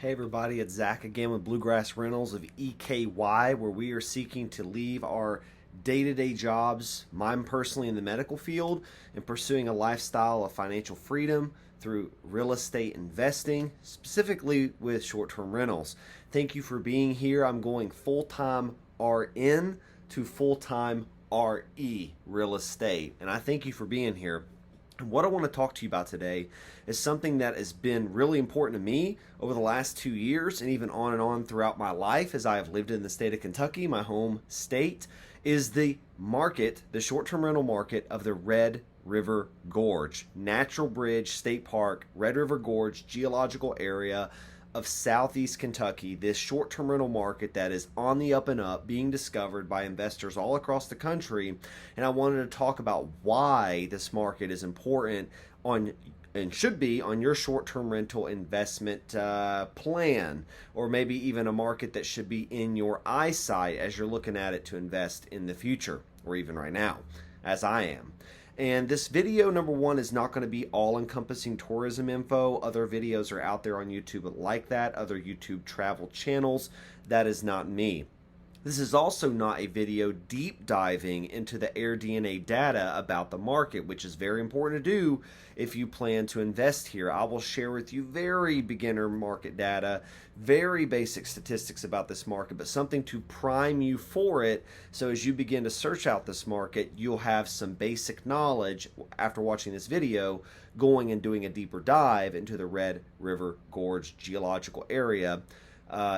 Hey everybody, it's Zach again with Bluegrass Rentals of EKY, where we are seeking to leave our day-to-day jobs, mine personally in the medical field, and pursuing a lifestyle of financial freedom through real estate investing, specifically with short-term rentals. Thank you for being here. I'm going full-time RN to full-time RE real estate, and I thank you for being here. What I want to talk to you about today is something that has been really important to me over the last 2 years and even on and on throughout my life as I have lived in the state of Kentucky, my home state, is the market, the short-term rental market of the Red River Gorge, Natural Bridge State Park, Red River Gorge geological area of southeast Kentucky, this short-term rental market that is on the up and up, being discovered by investors all across the country. And I wanted to talk about why this market is important on and should be on your short-term rental investment plan, or maybe even a market that should be in your eyesight as you're looking at it to invest in the future, or even right now, as I am. And this video, number one, is not going to be all-encompassing tourism info. Other videos are out there on YouTube like that, other YouTube travel channels. That is not me. This is also not a video deep diving into the AirDNA data about the market, which is very important to do if you plan to invest here. I will share with you very beginner market data, very basic statistics about this market, but something to prime you for it. So as you begin to search out this market, you'll have some basic knowledge after watching this video, going and doing a deeper dive into the Red River Gorge geological area,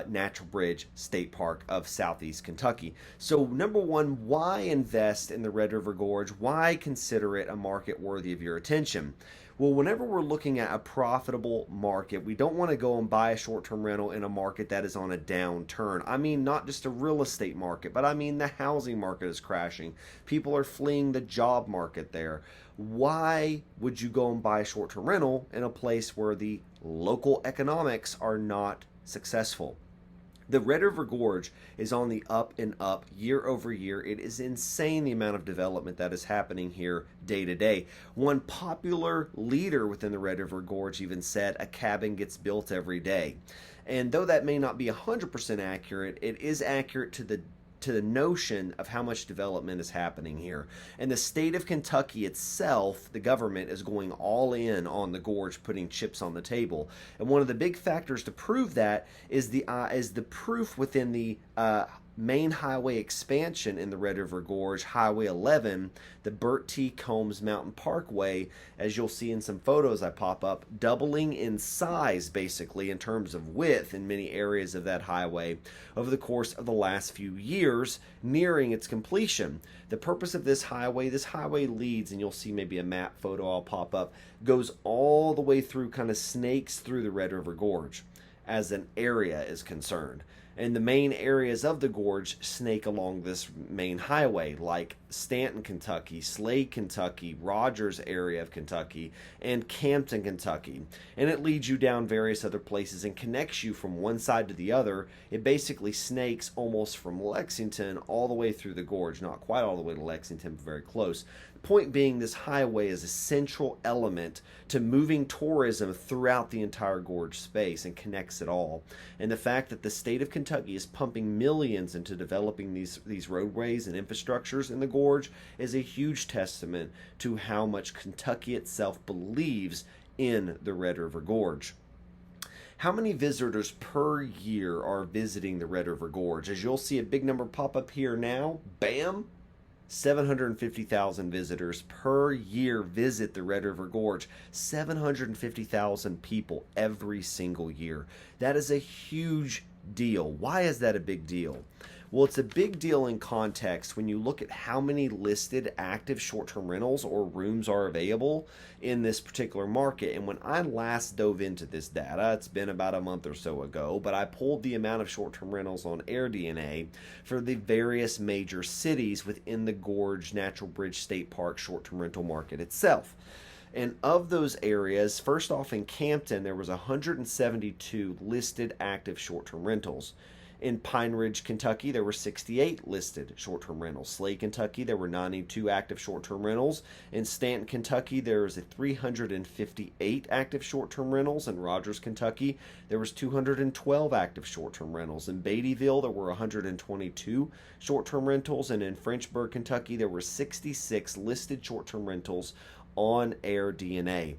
Natural Bridge State Park of southeast Kentucky. So number one, why invest in the Red River Gorge? Why consider it a market worthy of your attention? Well, whenever we're looking at a profitable market, we don't want to go and buy a short-term rental in a market that is on a downturn. I mean, not just a real estate market, but I mean the housing market is crashing. People are fleeing the job market there. Why would you go and buy a short-term rental in a place where the local economics are not successful? The Red River Gorge is on the up and up year over year. It is insane the amount of development that is happening here day to day. One popular leader within the Red River Gorge even said a cabin gets built every day. And though that may not be 100% accurate, it is accurate to the notion of how much development is happening here. And the state of Kentucky itself, the government, is going all in on the gorge, putting chips on the table. And one of the big factors to prove that is the proof within the main highway expansion in the Red River Gorge, Highway 11, the Bert T. Combs Mountain Parkway, as you'll see in some photos I pop up, doubling in size basically in terms of width in many areas of that highway over the course of the last few years, nearing its completion. The purpose of this highway leads, and you'll see maybe a map photo I'll pop up, goes all the way through, kind of snakes through the Red River Gorge as an area is concerned. And the main areas of the gorge snake along this main highway, like Stanton, Kentucky, Slade, Kentucky, Rogers area of Kentucky, and Campton, Kentucky. And it leads you down various other places and connects you from one side to the other. It basically snakes almost from Lexington all the way through the gorge. Not quite all the way to Lexington, but very close. Point being, this highway is a central element to moving tourism throughout the entire gorge space and connects it all. And the fact that the state of Kentucky is pumping millions into developing these roadways and infrastructures in the gorge is a huge testament to how much Kentucky itself believes in the Red River Gorge. How many visitors per year are visiting the Red River Gorge? As you'll see a big number pop up here now, bam! 750,000 visitors per year visit the Red River Gorge. 750,000 people every single year. That is a huge deal. Why is that a big deal? Well, it's a big deal in context when you look at how many listed active short-term rentals or rooms are available in this particular market. And when I last dove into this data, it's been about a month or so ago, but I pulled the amount of short-term rentals on AirDNA for the various major cities within the Gorge Natural Bridge State Park short-term rental market itself. And of those areas, first off in Campton, there was 172 listed active short-term rentals. In Pine Ridge, Kentucky, there were 68 listed short-term rentals. Slade, Kentucky, there were 92 active short-term rentals. In Stanton, Kentucky, there was 358 active short-term rentals. In Rogers, Kentucky, there was 212 active short-term rentals. In Beattyville, there were 122 short-term rentals. And in Frenchburg, Kentucky, there were 66 listed short-term rentals on AirDNA.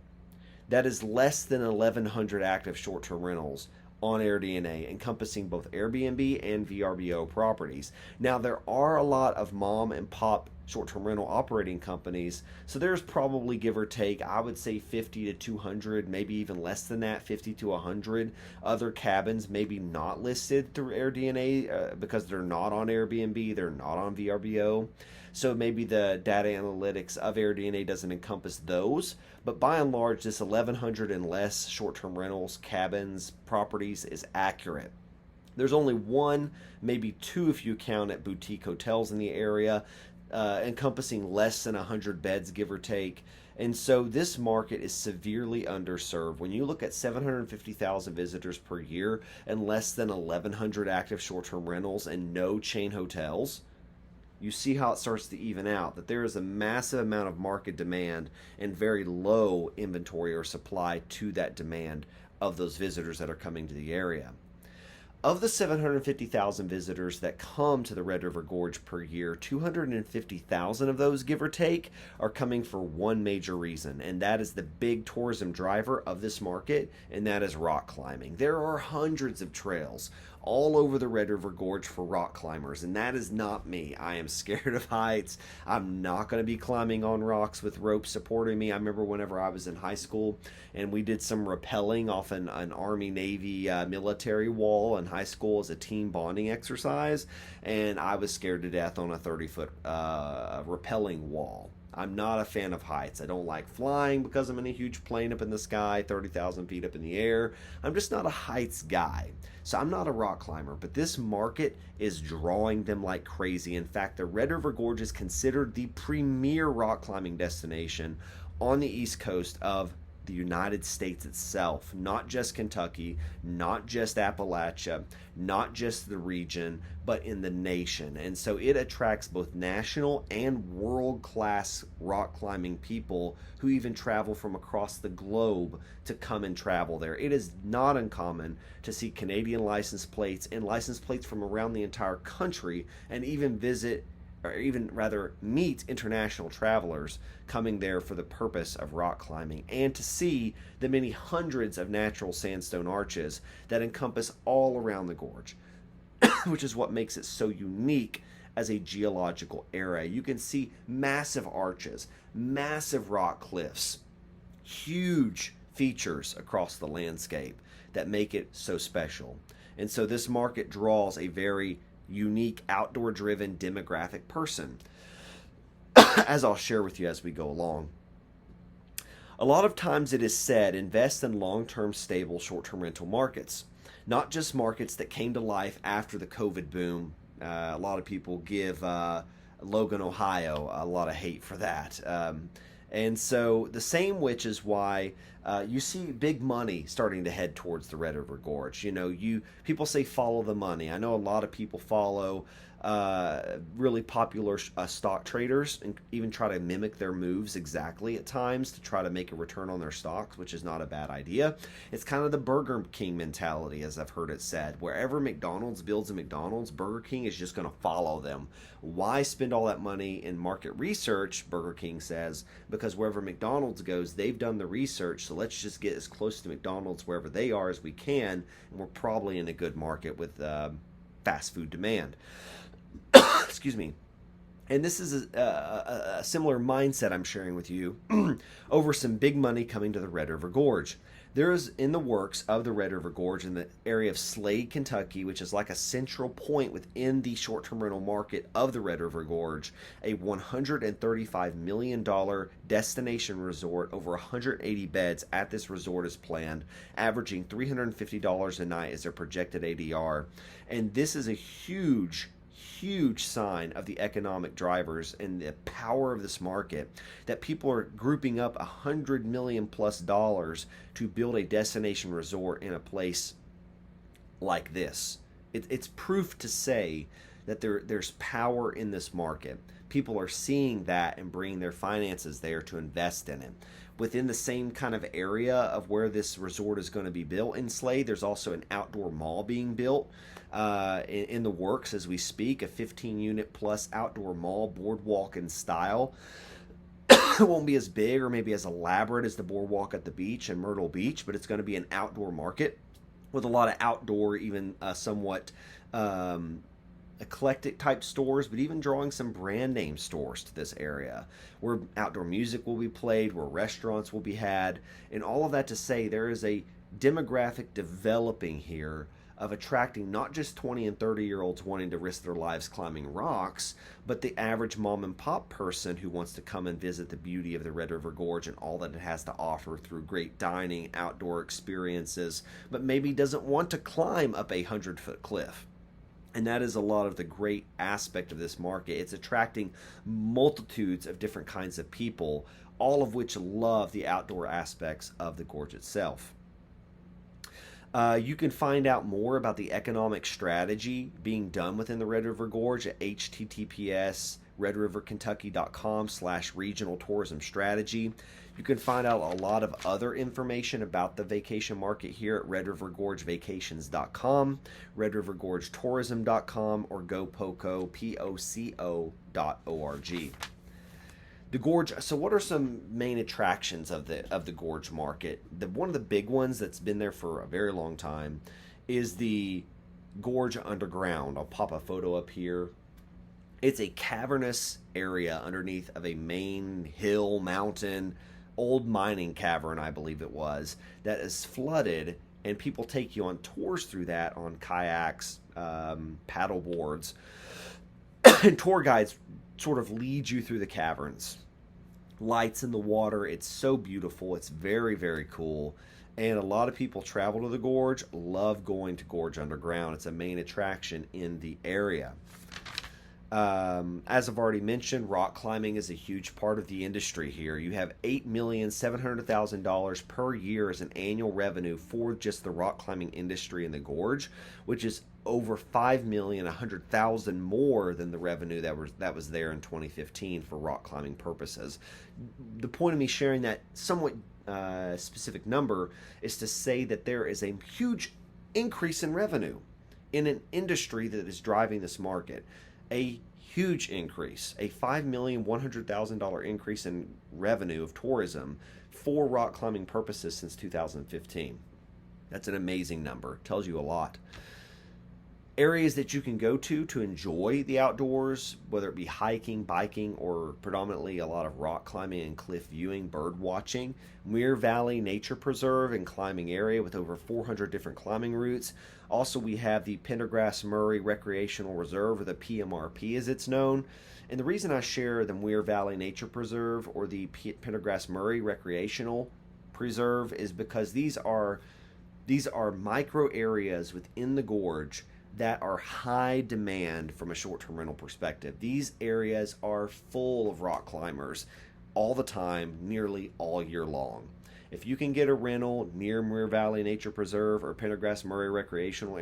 That is less than 1,100 active short-term rentals on AirDNA, encompassing both Airbnb and VRBO properties. Now, there are a lot of mom and pop short-term rental operating companies, so there's probably, give or take, I would say 50 to 200, maybe even less than that, 50 to 100 other cabins maybe not listed through AirDNA because they're not on Airbnb, they're not on VRBO. So maybe the data analytics of AirDNA doesn't encompass those, but by and large, this 1,100 and less short-term rentals, cabins, properties is accurate. There's only one, maybe two if you count at boutique hotels in the area, encompassing less than 100 beds, give or take. And so this market is severely underserved. When you look at 750,000 visitors per year and less than 1,100 active short-term rentals and no chain hotels, you see how it starts to even out, that there is a massive amount of market demand and very low inventory or supply to that demand of those visitors that are coming to the area. Of the 750,000 visitors that come to the Red River Gorge per year, 250,000 of those, give or take, are coming for one major reason, and that is the big tourism driver of this market, and that is rock climbing. There are hundreds of trails all over the Red River Gorge for rock climbers, and that is not me. I am scared of heights. I'm not going to be climbing on rocks with ropes supporting me. I remember whenever I was in high school and we did some rappelling off an Army-Navy military wall in high school as a team bonding exercise, and I was scared to death on a 30-foot rappelling wall. I'm not a fan of heights. I don't like flying because I'm in a huge plane up in the sky, 30,000 feet up in the air. I'm just not a heights guy. So I'm not a rock climber, but this market is drawing them like crazy. In fact, the Red River Gorge is considered the premier rock climbing destination on the East Coast of the United States itself, not just Kentucky, not just Appalachia, not just the region, but in the nation. And so it attracts both national and world-class rock climbing people who even travel from across the globe to come and travel there. It is not uncommon to see Canadian license plates and license plates from around the entire country, and even meet international travelers coming there for the purpose of rock climbing and to see the many hundreds of natural sandstone arches that encompass all around the gorge, which is what makes it so unique as a geological area. You can see massive arches, massive rock cliffs, huge features across the landscape that make it so special. And so this market draws a very unique, outdoor-driven demographic person, as I'll share with you as we go along. A lot of times it is said, invest in long-term, stable, short-term rental markets, not just markets that came to life after the COVID boom. A lot of people give Logan, Ohio, a lot of hate for that. And so the same, which is why you see big money starting to head towards the Red River Gorge. You know, people say follow the money. I know a lot of people follow really popular stock traders and even try to mimic their moves exactly at times to try to make a return on their stocks, which is not a bad idea. It's kind of the Burger King mentality, as I've heard it said. Wherever McDonald's builds a McDonald's, Burger King is just going to follow them. Why spend all that money in market research, Burger King says, because wherever McDonald's goes, they've done the research, so let's just get as close to McDonald's wherever they are as we can, and we're probably in a good market with fast food demand. Excuse me. And this is a similar mindset I'm sharing with you over some big money coming to the Red River Gorge. There is in the works of the Red River Gorge in the area of Slade, Kentucky, which is like a central point within the short-term rental market of the Red River Gorge, a $135 million destination resort. Over 180 beds at this resort is planned, averaging $350 a night as their projected ADR. And this is a huge sign of the economic drivers and the power of this market, that people are grouping up $100 million plus to build a destination resort in a place like this. it's proof to say that there's power in this market. People are seeing that and bringing their finances there to invest in it. Within the same kind of area of where this resort is going to be built in Slade, there's also an outdoor mall being built in the works as we speak, a 15-unit plus outdoor mall, boardwalk in style. It won't be as big or maybe as elaborate as the boardwalk at the beach in Myrtle Beach, but it's going to be an outdoor market with a lot of outdoor, even somewhat eclectic type stores, but even drawing some brand name stores to this area where outdoor music will be played, where restaurants will be had, and all of that to say there is a demographic developing here of attracting not just 20 and 30-year-olds wanting to risk their lives climbing rocks, but the average mom and pop person who wants to come and visit the beauty of the Red River Gorge and all that it has to offer through great dining, outdoor experiences, but maybe doesn't want to climb up a 100-foot cliff. And that is a lot of the great aspect of this market. It's attracting multitudes of different kinds of people, all of which love the outdoor aspects of the gorge itself. You can find out more about the economic strategy being done within the Red River Gorge at https:/redriverkentucky.com/regional tourism strategy. You can find out a lot of other information about the vacation market here at redrivergorgevacations.com, redrivergorgetourism.com, or gopoco.org. The gorge. So, what are some main attractions of the gorge market? One of the big ones that's been there for a very long time is the gorge underground. I'll pop a photo up here. It's a cavernous area underneath of a main hill, mountain, old mining cavern, I believe it was, that is flooded, and people take you on tours through that on kayaks, paddle boards, and tour guides sort of lead you through the caverns. Lights in the water. It's so beautiful. It's very, very cool. And a lot of people travel to the gorge, love going to Gorge Underground. It's a main attraction in the area. As I've already mentioned, rock climbing is a huge part of the industry here. You have $8,700,000 per year as an annual revenue for just the rock climbing industry in the gorge, which is over $5,100,000 more than the revenue that was there in 2015 for rock climbing purposes. The point of me sharing that somewhat specific number is to say that there is a huge increase in revenue in an industry that is driving this market. A huge increase, a $5,100,000 increase in revenue of tourism for rock climbing purposes since 2015. That's an amazing number. Tells you a lot. Areas that you can go to enjoy the outdoors, whether it be hiking, biking, or predominantly a lot of rock climbing and cliff viewing, bird watching. Muir Valley Nature Preserve and climbing area with over 400 different climbing routes. Also, we have the Pendergrass Murray Recreational Reserve, or the PMRP as it's known. And the reason I share the Muir Valley Nature Preserve or the Pendergrass Murray Recreational Preserve is because these are micro areas within the gorge that are high demand from a short-term rental perspective. These areas are full of rock climbers all the time, nearly all year long. If you can get a rental near Muir Valley Nature Preserve or Pendergrass Murray Recreational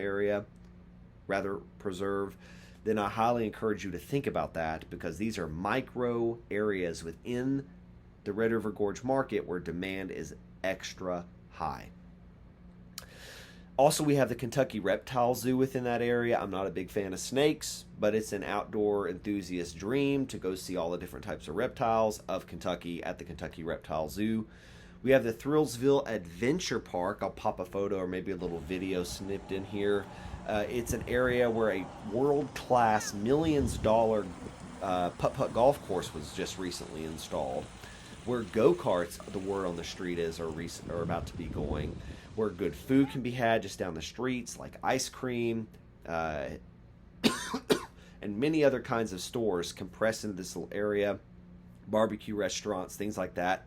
Preserve, then I highly encourage you to think about that, because these are micro areas within the Red River Gorge market where demand is extra high. Also, we have the Kentucky Reptile Zoo within that area. I'm not a big fan of snakes, but it's an outdoor enthusiast dream to go see all the different types of reptiles of Kentucky at the Kentucky Reptile Zoo. We have the Thrillsville Adventure Park. I'll pop a photo or maybe a little video snipped in here. It's an area where a world-class millions-dollar putt-putt golf course was just recently installed, where go-karts, the word on the street is, are about to be going, where good food can be had just down the streets, like ice cream, and many other kinds of stores compressed into this little area, barbecue restaurants, things like that,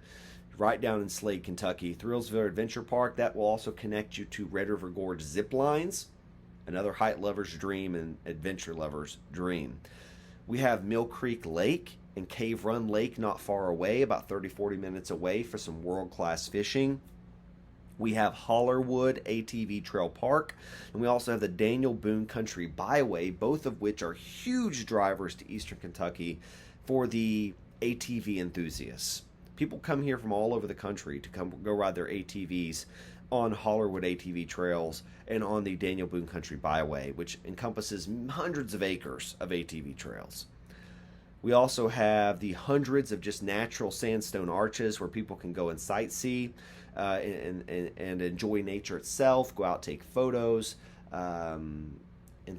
right down in Slade, Kentucky. Thrillsville Adventure Park, that will also connect you to Red River Gorge zip lines, another height lover's dream and adventure lover's dream. We have Mill Creek Lake and Cave Run Lake not far away, about 30-40 minutes away, for some world-class fishing. We have Hollerwood ATV Trail Park, and we also have the Daniel Boone Country Byway, both of which are huge drivers to Eastern Kentucky for the ATV enthusiasts. People come here from all over the country to come go ride their ATVs on Hollerwood ATV trails and on the Daniel Boone Country Byway, which encompasses hundreds of acres of ATV trails. We also have the hundreds of just natural sandstone arches where people can go and sightsee and enjoy nature itself, go out, take photos, and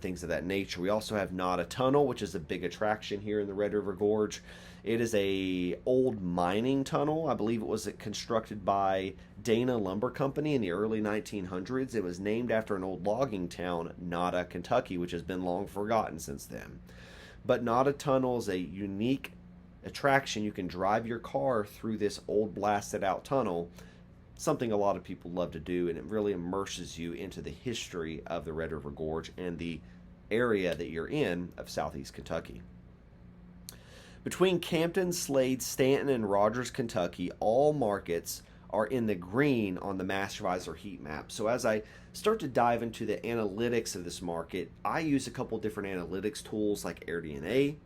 things of that nature. We also have Nada Tunnel, which is a big attraction here in the Red River Gorge. It is a old mining tunnel. I believe it was constructed by Dana Lumber Company in the early 1900s. It was named after an old logging town, Nada, Kentucky, which has been long forgotten since then. But Nada Tunnel is a unique attraction. You can drive your car through this old blasted out tunnel, something a lot of people love to do, and it really immerses you into the history of the Red River Gorge and the area that you're in of southeast Kentucky. Between Campton, Slade, Stanton, and Rogers, Kentucky, all markets are in the green on the MassAdvisor heat map. So as I start to dive into the analytics of this market, I use a couple different analytics tools like AirDNA.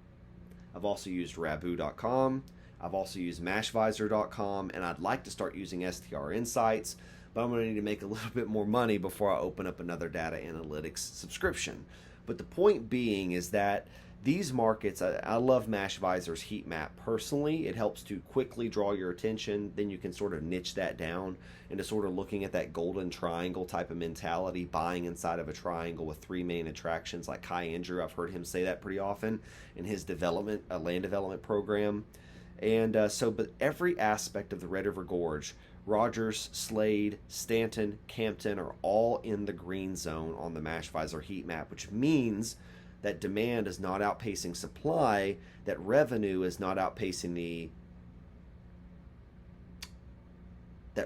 I've also used Rabu.com. I've also used MashVisor.com, and I'd like to start using STR Insights, but I'm going to need to make a little bit more money before I open up another data analytics subscription. But the point being is that these markets, I love MashVisor's heat map personally. It helps to quickly draw your attention. Then you can sort of niche that down into sort of looking at that golden triangle type of mentality, buying inside of a triangle with three main attractions like Kai Andrew. I've heard him say that pretty often in his land development program. And but every aspect of the Red River Gorge, Rogers, Slade, Stanton, Campton are all in the green zone on the MashVisor heat map, which means that demand is not outpacing supply, that revenue is not outpacing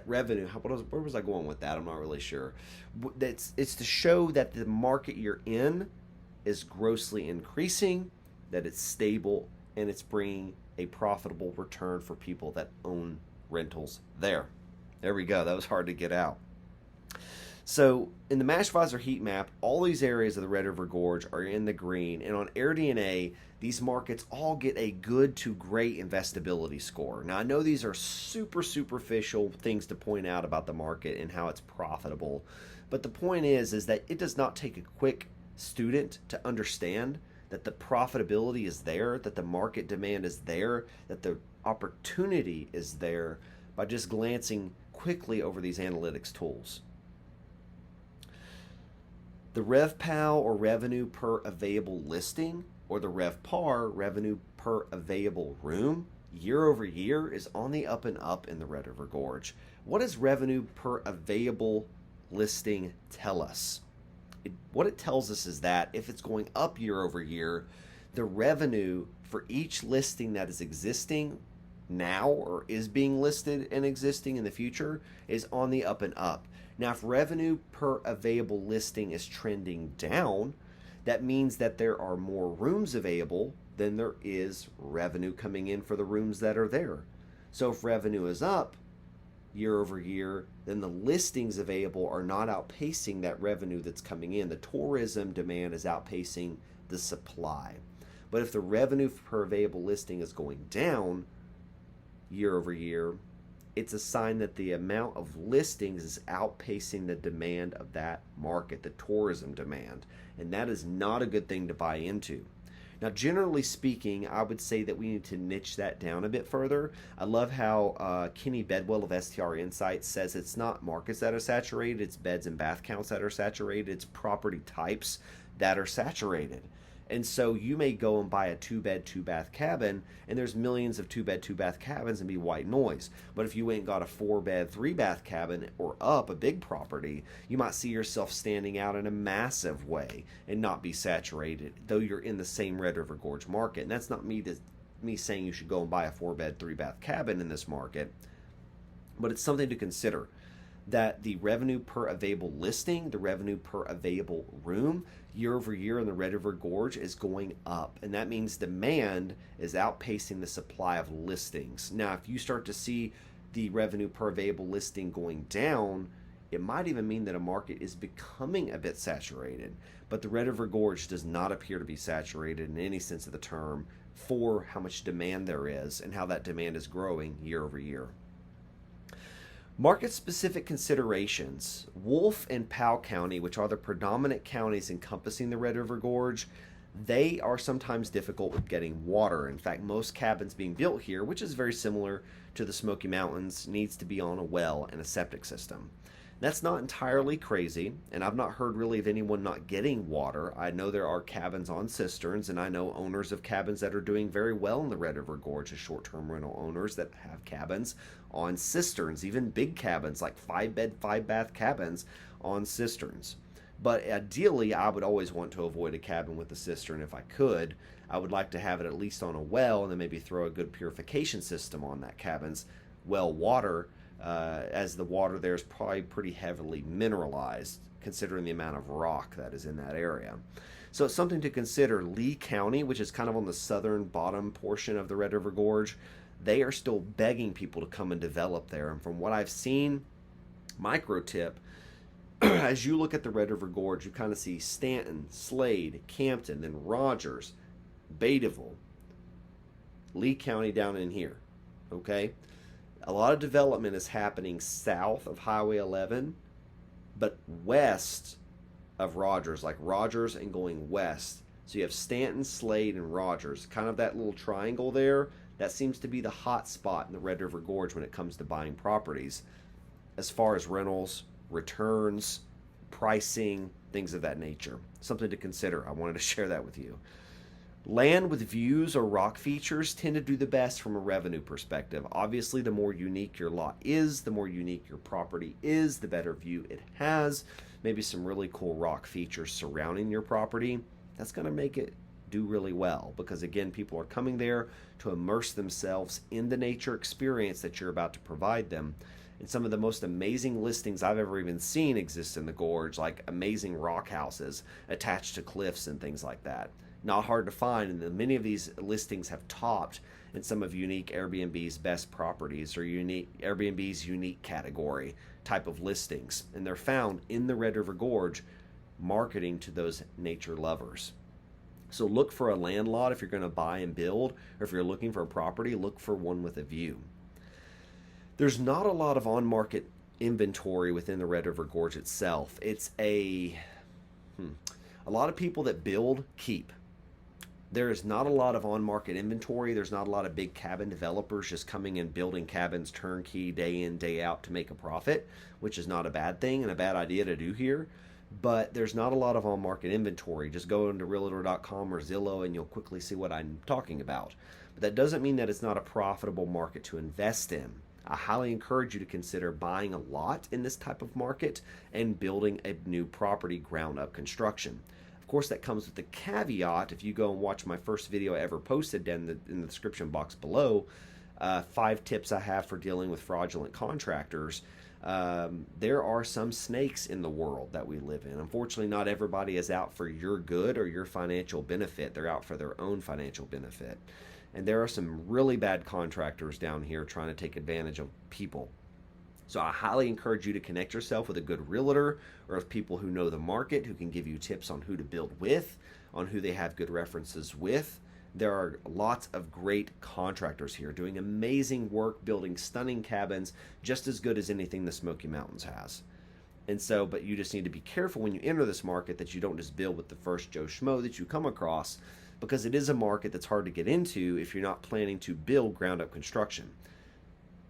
where was I going with that? I'm not really sure. It's to show that the market you're in is grossly increasing, that it's stable, and it's bringing a profitable return for people that own rentals there. There we go. That was hard to get out. So in the MashVisor heat map, all these areas of the Red River Gorge are in the green, and on AirDNA, these markets all get a good to great investability score. Now, I know these are super superficial things to point out about the market and how it's profitable, but the point is that it does not take a quick student to understand that the profitability is there, that the market demand is there, that the opportunity is there by just glancing quickly over these analytics tools. The RevPAL, or revenue per available listing, or the RevPAR, revenue per available room, year over year is on the up and up in the Red River Gorge. What does revenue per available listing tell us? What it tells us is that if it's going up year over year, the revenue for each listing that is existing now or is being listed and existing in the future is on the up and up. Now, if revenue per available listing is trending down, that means that there are more rooms available than there is revenue coming in for the rooms that are there. So if revenue is up year over year, then the listings available are not outpacing that revenue that's coming in. The tourism demand is outpacing the supply. But if the revenue per available listing is going down year over year, it's a sign that the amount of listings is outpacing the demand of that market, the tourism demand. And that is not a good thing to buy into. Now, generally speaking, I would say that we need to niche that down a bit further. I love how Kenny Bedwell of STR Insights says it's not markets that are saturated, it's beds and bath counts that are saturated, it's property types that are saturated. And so you may go and buy a 2-bed, 2-bath cabin, and there's millions of 2-bed, 2-bath cabins and be white noise. But if you went and got a 4-bed, 3-bath cabin or up, a big property, you might see yourself standing out in a massive way and not be saturated, though you're in the same Red River Gorge market. And that's not me saying you should go and buy a 4-bed, 3-bath cabin in this market, but it's something to consider. That the revenue per available listing, the revenue per available room, year over year in the Red River Gorge is going up. And that means demand is outpacing the supply of listings. Now, if you start to see the revenue per available listing going down It might even mean that a market is becoming a bit saturated, but the Red River Gorge does not appear to be saturated in any sense of the term for how much demand there is and how that demand is growing year over year. Market-specific considerations. Wolfe and Powell County, which are the predominant counties encompassing the Red River Gorge, they are sometimes difficult with getting water. In fact, most cabins being built here, which is very similar to the Smoky Mountains, needs to be on a well and a septic system. That's not entirely crazy, and I've not heard really of anyone not getting water. I know there are cabins on cisterns, and I know owners of cabins that are doing very well in the Red River Gorge as short-term rental owners that have cabins on cisterns, even big cabins like 5-bed, 5-bath cabins on cisterns. But ideally, I would always want to avoid a cabin with a cistern if I could. I would like to have it at least on a well and then maybe throw a good purification system on that cabin's well water, as the water there is probably pretty heavily mineralized considering the amount of rock that is in that area. So it's something to consider. Lee County, which is kind of on the southern bottom portion of the Red River Gorge, they are still begging people to come and develop there. And from what I've seen, micro tip, as you look at the Red River Gorge, you kind of see Stanton, Slade, Campton, then Rogers, Betaville, Lee County down in here, okay? A lot of development is happening south of Highway 11, but west of Rogers, like Rogers and going west. So you have Stanton, Slade, and Rogers. Kind of that little triangle there, that seems to be the hot spot in the Red River Gorge when it comes to buying properties as far as rentals, returns, pricing, things of that nature. Something to consider. I wanted to share that with you. Land with views or rock features tend to do the best from a revenue perspective. Obviously, the more unique your lot is, the more unique your property is, the better view it has. Maybe some really cool rock features surrounding your property. That's going to make it do really well because, again, people are coming there to immerse themselves in the nature experience that you're about to provide them. And some of the most amazing listings I've ever even seen exist in the gorge, like amazing rock houses attached to cliffs and things like that. Not hard to find, and many of these listings have topped in some of unique Airbnb's best properties or unique Airbnb's unique category type of listings, and they're found in the Red River Gorge, marketing to those nature lovers. So look for a land lot if you're going to buy and build, or if you're looking for a property, look for one with a view. There's not a lot of on-market inventory within the Red River Gorge itself. It's a lot of people that build keep. There is not a lot of on-market inventory. There's not a lot of big cabin developers just coming and building cabins turnkey day in, day out to make a profit, which is not a bad thing and a bad idea to do here. But there's not a lot of on-market inventory. Just go into realtor.com or Zillow and you'll quickly see what I'm talking about. But that doesn't mean that it's not a profitable market to invest in. I highly encourage you to consider buying a lot in this type of market and building a new property ground up construction. Of course, that comes with the caveat. If you go and watch my first video I ever posted in the description box below, 5 tips I have for dealing with fraudulent contractors. There are some snakes in the world that we live in. Unfortunately, not everybody is out for your good or your financial benefit. They're out for their own financial benefit. And there are some really bad contractors down here trying to take advantage of people. So I highly encourage you to connect yourself with a good realtor or with people who know the market, who can give you tips on who to build with, on who they have good references with. There are lots of great contractors here doing amazing work, building stunning cabins, just as good as anything the Smoky Mountains has. And so, but you just need to be careful when you enter this market that you don't just build with the first Joe Schmo that you come across, because it is a market that's hard to get into if you're not planning to build ground up construction.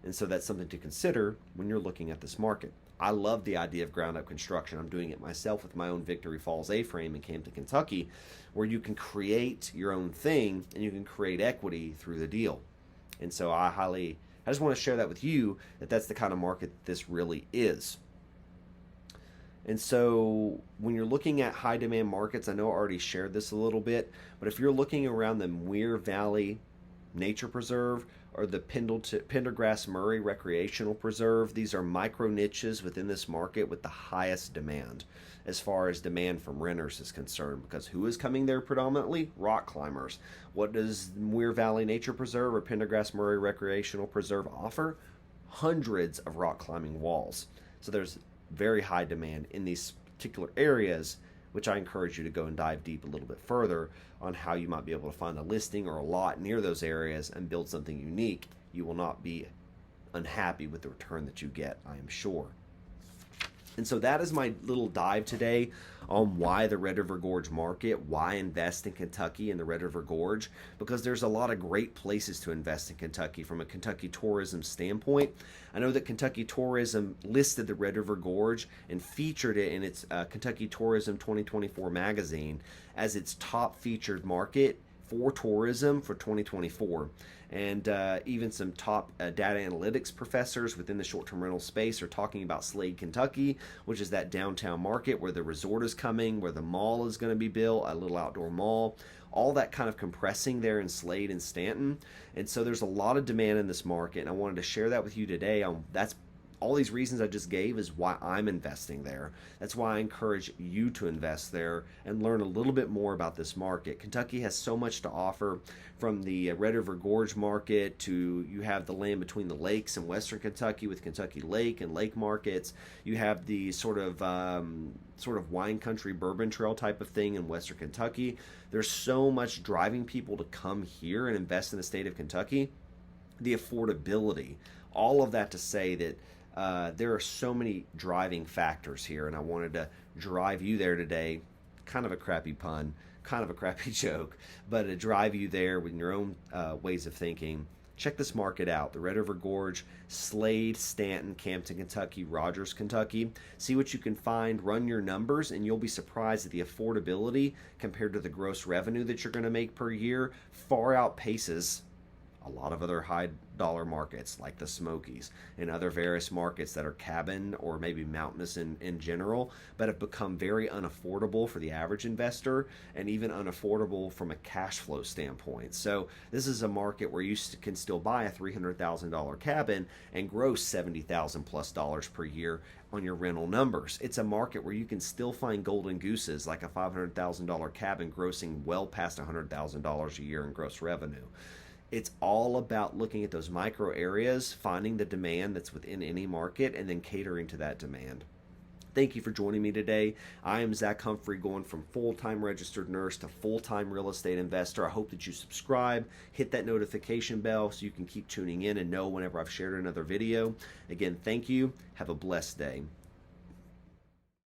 And so that's something to consider when you're looking at this market. I love the idea of ground up construction. I'm doing it myself with my own Victory Falls A-frame in Campton, Kentucky, where you can create your own thing and you can create equity through the deal. And so I just want to share that with you, that that's the kind of market that this really is. And so when you're looking at high demand markets, I know I already shared this a little bit, but if you're looking around the Muir Valley Nature Preserve or the Pendergrass Murray Recreational Preserve, these are micro niches within this market with the highest demand as far as demand from renters is concerned, because who is coming there predominantly? Rock climbers. What does Muir Valley Nature Preserve or Pendergrass Murray Recreational Preserve offer? Hundreds of rock climbing walls. So there's very high demand in these particular areas, which I encourage you to go and dive deep a little bit further on how you might be able to find a listing or a lot near those areas and build something unique. You will not be unhappy with the return that you get, I am sure. And so that is my little dive today on why the Red River Gorge market, why invest in Kentucky and the Red River Gorge, because there's a lot of great places to invest in Kentucky from a Kentucky tourism standpoint. I know that Kentucky Tourism listed the Red River Gorge and featured it in its Kentucky Tourism 2024 magazine as its top featured market for tourism for 2024. And even some top data analytics professors within the short-term rental space are talking about Slade, Kentucky, which is that downtown market where the resort is coming, where the mall is going to be built, a little outdoor mall, all that kind of compressing there in Slade and Stanton. And so there's a lot of demand in this market, and I wanted to share that with you today. That's all these reasons I just gave is why I'm investing there. That's why I encourage you to invest there and learn a little bit more about this market. Kentucky has so much to offer, from the Red River Gorge market to you have the land between the lakes in western Kentucky with Kentucky Lake and lake markets. You have the sort of wine country bourbon trail type of thing in western Kentucky. There's so much driving people to come here and invest in the state of Kentucky. The affordability, all of that to say that there are so many driving factors here, and I wanted to drive you there today. Kind of a crappy pun, kind of a crappy joke, but to drive you there with your own ways of thinking. Check this market out: the Red River Gorge, Slade, Stanton, Campton, Kentucky, Rogers, Kentucky. See what you can find, run your numbers, and you'll be surprised at the affordability compared to the gross revenue that you're going to make per year far outpaces a lot of other high dollar markets like the Smokies and other various markets that are cabin or maybe mountainous in general, but have become very unaffordable for the average investor and even unaffordable from a cash flow standpoint. So this is a market where you can still buy a $300,000 cabin and gross $70,000 plus per year on your rental numbers. It's a market where you can still find golden gooses like a $500,000 cabin grossing well past $100,000 a year in gross revenue. It's all about looking at those micro areas, finding the demand that's within any market, and then catering to that demand. Thank you for joining me today. I am Zach Humphrey, going from full-time registered nurse to full-time real estate investor. I hope that you subscribe, hit that notification bell so you can keep tuning in and know whenever I've shared another video. Again, thank you. Have a blessed day.